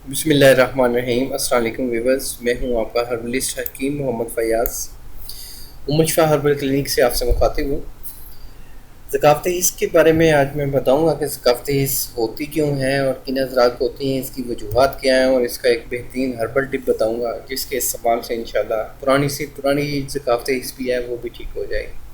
بسم اللہ الرحمن الرحیم۔ السلام علیکم ویورز، میں ہوں آپ کا ہربلسٹ حکیم محمد فیاض، مشفا ہربل کلینک سے آپ سے مخاطب ہوں۔ ثقافتی حس کے بارے میں آج میں بتاؤں گا کہ ثقافتی حس ہوتی کیوں ہے اور کن اثرات ہوتی ہیں، اس کی وجوہات کیا ہیں، اور اس کا ایک بہترین ہربل ٹپ بتاؤں گا جس کے استعمال سے انشاءاللہ پرانی ثقافتی حس بھی ہے وہ بھی ٹھیک ہو جائے گی۔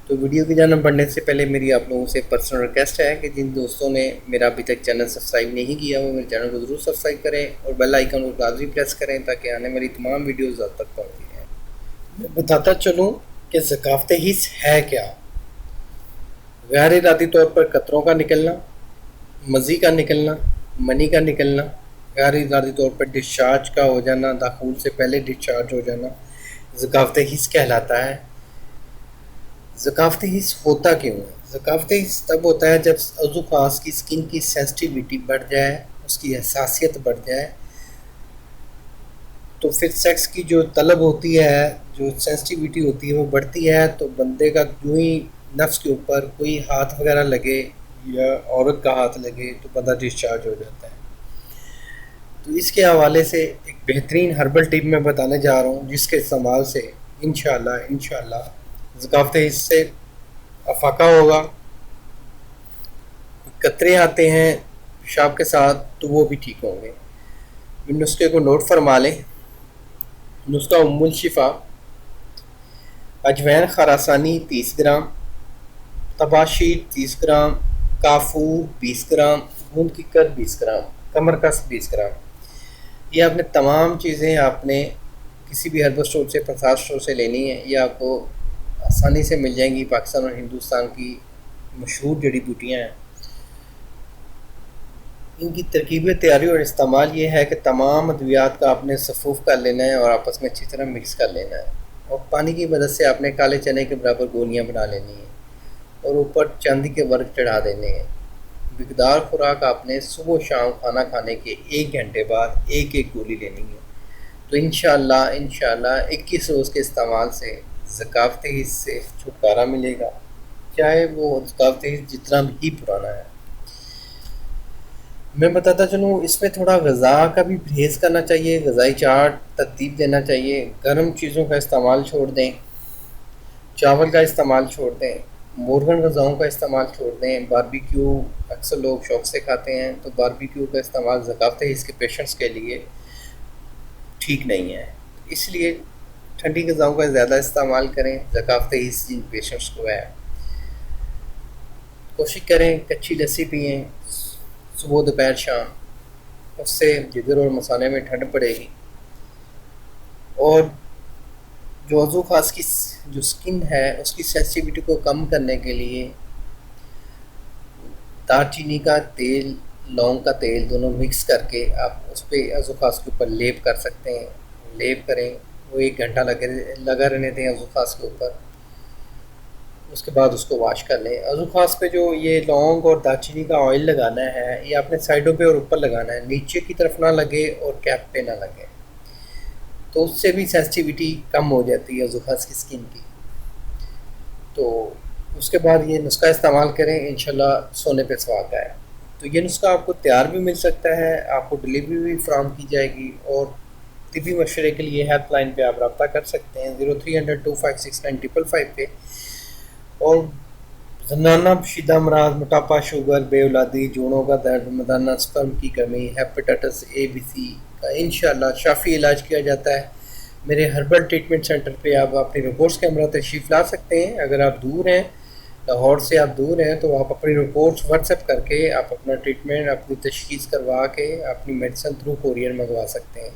تو ویڈیو کی جانب بڑھنے سے پہلے میری آپ لوگوں سے پرسنل ریکویسٹ ہے کہ جن دوستوں نے میرا ابھی تک چینل سبسکرائب نہیں کیا وہ میرے چینل کو ضرور سبسکرائب کریں اور بیل آئیکن کو لازمی پریس کریں تاکہ آنے والی تمام ویڈیوز آپ تک پہنچتی ہیں۔ میں بتاتا چلوں کہ ثقافتی حس ہے کیا۔ غیر ارادی طور پر قطروں کا نکلنا، مزی کا نکلنا، منی کا نکلنا، غیر ارادی طور پر ڈسچارج کا ہو جانا، داخول سے پہلے ڈسچارج ہو جانا ثقافتی حس کہلاتا ہے۔ ثقافتی حس ہوتا کیوں ہے؟ ثقافتی حس تب ہوتا ہے جب عضو خاص کی سکن کی سینسٹیویٹی بڑھ جائے، اس کی حساسیت بڑھ جائے، تو پھر سیکس کی جو طلب ہوتی ہے، جو سینسٹیویٹی ہوتی ہے وہ بڑھتی ہے، تو بندے کا جو ہی نفس کے اوپر کوئی ہاتھ وغیرہ لگے یا عورت کا ہاتھ لگے تو بندہ ڈسچارج ہو جاتا ہے۔ تو اس کے حوالے سے ایک بہترین ہربل ٹپ میں بتانے جا رہا ہوں جس کے استعمال سے انشاءاللہ ثقافتی حس سے افاقہ ہوگا۔ قطرے آتے ہیں پیشاب کے ساتھ تو وہ بھی ٹھیک ہوں گے۔ نسخے کو نوٹ فرما لیں۔ نسخہ ام الشفا: اجوین خراسانی 30 گرام، تباشیر 30 گرام، کافور 20 گرام، گوند ککر 20 گرام، کمرکس 20 گرام۔ یہ آپ نے تمام چیزیں آپ نے کسی بھی ہربل اسٹور سے، پرساد اسٹور سے لینی ہے۔ یہ آپ کو آسانی سے مل جائیں گی، پاکستان اور ہندوستان کی مشہور جڑی بوٹیاں ہیں۔ ان کی ترکیب تیاری اور استعمال یہ ہے کہ تمام ادویات کا آپ نے صفوف کر لینا ہے اور آپس میں اچھی طرح مکس کر لینا ہے، اور پانی کی مدد سے آپ نے کالے چنے کے برابر گولیاں بنا لینی ہیں اور اوپر چاندی کے ورق چڑھا دینے ہیں۔ مقدار خوراک آپ نے صبح و شام کھانا کھانے کے 1 گھنٹے بعد ایک گولی لینی ہے۔ تو انشاءاللہ 21 روز کے استعمال سے ثقافتی حس سے چھٹکارا ملے گا، چاہے وہ ثقافتی حس جتنا بھی پرانا ہے۔ میں بتاتا چلوں، اس میں تھوڑا غذا کا بھی پرہیز کرنا چاہیے، غذائی چارٹ ترتیب دینا چاہیے۔ گرم چیزوں کا استعمال چھوڑ دیں، چاول کا استعمال چھوڑ دیں، مورغن غذاؤں کا استعمال چھوڑ دیں۔ باربیکیو اکثر لوگ شوق سے کھاتے ہیں، تو باربیکیو کا استعمال ثقافتی حس کے پیشنٹس کے لیے ٹھیک نہیں ہے، اس لیے ٹھنڈی غذاؤں کا زیادہ استعمال کریں۔ ثقافتی حس جن پیشنٹس کو ہے کوشش کریں کچی لسی پئیں صبح دوپہر شام، اس سے جگر اور مسانے میں ٹھنڈ پڑے گی۔ اور جو عضو خاص کی جو سکن ہے اس کی سینسٹیویٹی کو کم کرنے کے لیے دار چینی کا تیل، لونگ کا تیل دونوں مکس کر کے آپ اس پہ عضو خاص کے اوپر لیپ کر سکتے ہیں۔ لیپ کریں، وہ 1 گھنٹہ لگا رہنے دیں عضو خاص کے اوپر، اس کے بعد اس کو واش کر لیں۔ عضو خاص پہ جو یہ لونگ اور دار چینی کا آئل لگانا ہے یہ آپ نے سائڈوں پہ اور اوپر لگانا ہے، نیچے کی طرف نہ لگے اور کیپ پہ نہ لگے، تو اس سے بھی سینسٹیویٹی کم ہو جاتی ہے عضو خاص کی سکن کی۔ تو اس کے بعد یہ نسخہ استعمال کریں، انشاءاللہ سونے پہ سہاگا ہے۔ تو یہ نسخہ آپ کو تیار بھی مل سکتا ہے، آپ کو ڈلیوری بھی فراہم کی جائے گی، اور طبی مشورے کے لیے ہیلپ لائن پہ آپ رابطہ کر سکتے ہیں 0300-256-9555 پہ۔ اور زنانہ شدہ امراض، موٹاپا، شوگر، بے اولادی، جوڑوں کا درد، مدانہ سپرم کی کمی، ہیپاٹائٹس اے بی سی کا انشاءاللہ شافی علاج کیا جاتا ہے۔ میرے ہربل ٹریٹمنٹ سینٹر پہ آپ اپنی رپورٹس کے ہمراہ تشریف لا سکتے ہیں۔ اگر آپ دور ہیں، لاہور سے آپ دور ہیں، تو آپ اپنی رپورٹس واٹس ایپ کر کے آپ اپنا ٹریٹمنٹ، اپنی تشخیص کروا کے اپنی میڈیسن تھرو کورئر منگوا سکتے ہیں۔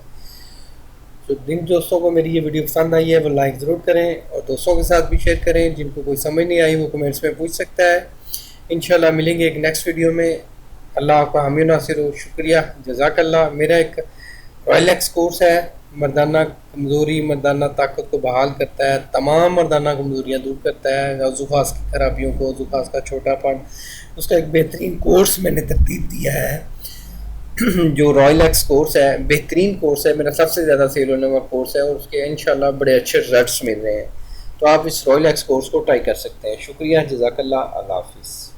تو جن دوستوں کو میری یہ ویڈیو پسند آئی ہے وہ لائک ضرور کریں، اور دوستوں کے ساتھ بھی شیئر کریں۔ جن کو کوئی سمجھ نہیں آئی وہ کمنٹس میں پوچھ سکتا ہے۔ انشاءاللہ ملیں گے ایک نیکسٹ ویڈیو میں۔ اللہ آپ کا حامی و ناصر ہو۔ شکریہ، جزاک اللہ۔ میرا ایک رائل ایکس کورس ہے، مردانہ کمزوری، مردانہ طاقت کو بحال کرتا ہے، تمام مردانہ کمزوریاں دور کرتا ہے، عضو خاص کی خرابیوں کو، عضو خاص کا چھوٹا پن، اس کا ایک بہترین کورس میں نے ترتیب دیا ہے جو رائل ایکس کورس ہے، بہترین کورس ہے، میرا سب سے زیادہ سیل ہونے والا کورس ہے، اور اس کے انشاءاللہ بڑے اچھے رزلٹس مل رہے ہیں۔ تو آپ اس رائل ایکس کورس کو ٹرائی کر سکتے ہیں۔ شکریہ، جزاک اللہ، اللہ حافظ۔